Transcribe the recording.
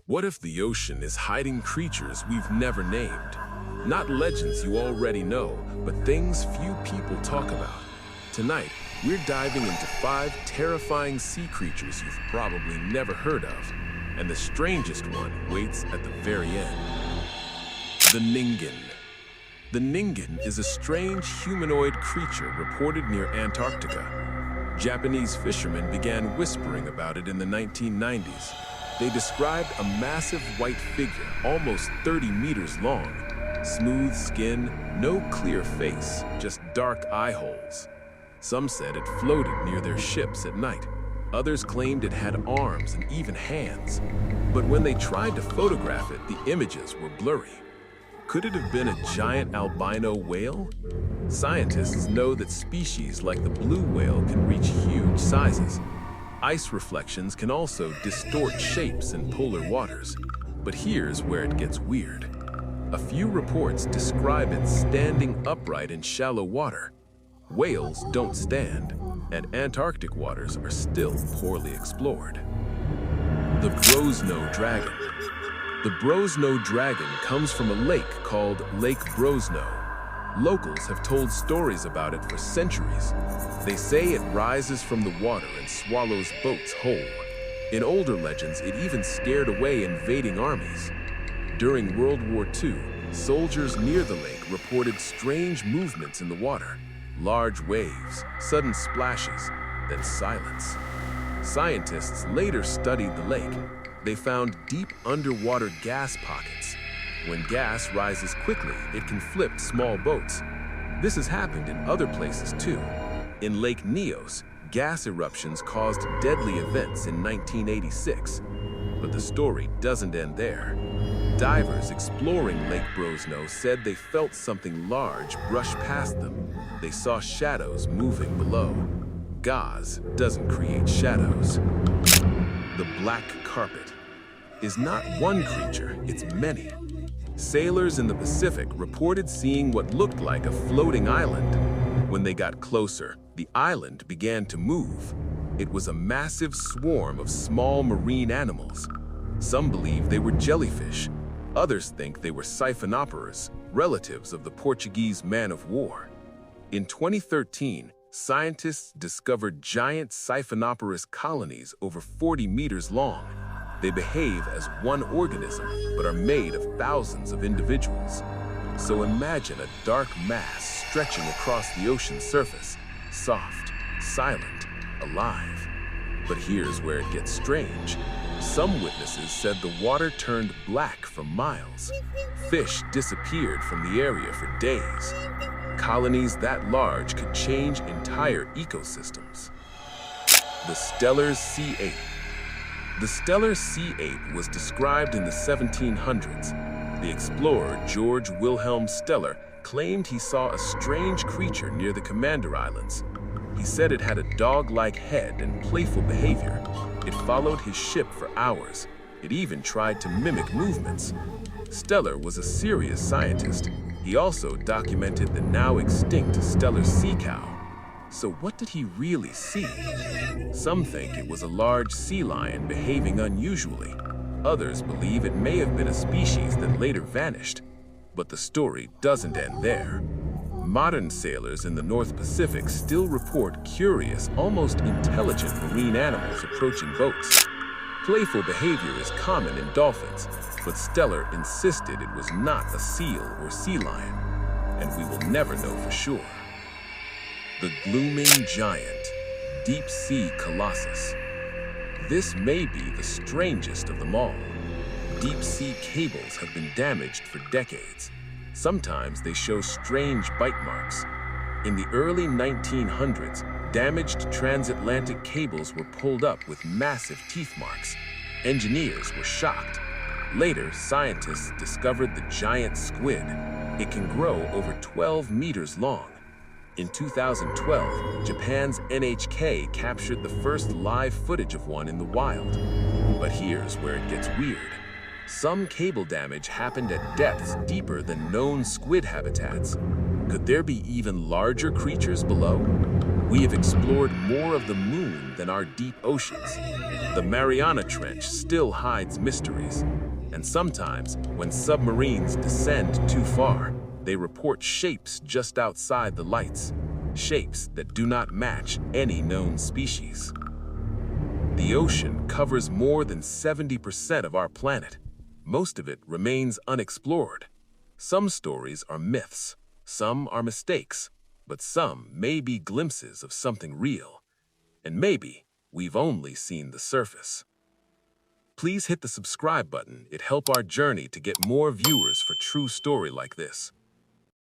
What if the ocean is hiding creatures we've never named? Not legends you already know, but things few people talk about. Tonight, we're diving into 5 terrifying sea creatures you've probably never heard of, and the strangest one waits at the very end. The Ningen. The Ningen is a strange humanoid creature reported near Antarctica. Japanese fishermen began whispering about it in the 1990s. They described a massive white figure, almost 30 meters long. Smooth skin, no clear face, just dark eye holes. Some said it floated near their ships at night. Others claimed it had arms and even hands. But when they tried to photograph it, the images were blurry. Could it have been a giant albino whale? Scientists know that species like the blue whale can reach huge sizes. Ice reflections can also distort shapes in polar waters. But here's where it gets weird. A few reports describe it standing upright in shallow water. Whales don't stand, and Antarctic waters are still poorly explored. The Brosno Dragon. The Brosno Dragon comes from a lake called Lake Brosno. Locals have told stories about it for centuries. They say it rises from the water and swallows boats whole. In older legends, it even scared away invading armies. During World War II, soldiers near the lake reported strange movements in the water. Large waves, sudden splashes, then silence. Scientists later studied the lake. They found deep underwater gas pockets. When gas rises quickly, it can flip small boats. This has happened in other places too. In Lake Nyos, gas eruptions caused deadly events in 1986. But the story doesn't end there. Divers exploring Lake Brosno said they felt something large brush past them. They saw shadows moving below. Gauze doesn't create shadows. The black carpet is not one creature, it's many. Sailors in the Pacific reported seeing what looked like a floating island. When they got closer, the island began to move. It was a massive swarm of small marine animals. Some believe they were jellyfish. Others think they were siphonophores, relatives of the Portuguese man-of-war. In 2013, scientists discovered giant siphonophores colonies over 40 meters long. They behave as one organism, but are made of thousands of individuals. So imagine a dark mass stretching across the ocean's surface, soft, silent, alive. But here's where it gets strange. Some witnesses said the water turned black for miles. Fish disappeared from the area for days. Colonies that large could change entire ecosystems. The Steller's Sea Ape. The Steller's Sea Ape was described in the 1700s. The explorer Georg Wilhelm Steller claimed he saw a strange creature near the Commander Islands. He said it had a dog-like head and playful behavior. It followed his ship for hours. It even tried to mimic movements. Steller was a serious scientist. He also documented the now extinct Steller sea cow. So what did he really see? Some think it was a large sea lion behaving unusually. Others believe it may have been a species that later vanished. But the story doesn't end there. Modern sailors in the North Pacific still report curious, almost intelligent marine animals approaching boats. Playful behavior is common in dolphins, but Steller insisted it was not a seal or sea lion, and we will never know for sure. The Glooming Giant, Deep Sea Colossus. This may be the strangest of them all. Deep sea cables have been damaged for decades. Sometimes they show strange bite marks. In the early 1900s, damaged transatlantic cables were pulled up with massive teeth marks. Engineers were shocked. Later, scientists discovered the Giant Squid. It can grow over 12 meters long. In 2012, Japan's NHK captured the first live footage of one in the wild. But here's where it gets weird. Some cable damage happened at depths deeper than known squid habitats. Could there be even larger creatures below? We have explored more of the moon than our deep oceans. The Mariana Trench still hides mysteries, and sometimes, when submarines descend too far, they report shapes just outside the lights, shapes that do not match any known species. The ocean covers more than 70% of our planet. Most of it remains unexplored. Some stories are myths, some are mistakes, but some may be glimpses of something real. And maybe we've only seen the surface. Please hit the subscribe button. It helps our journey to get more viewers for true story like this.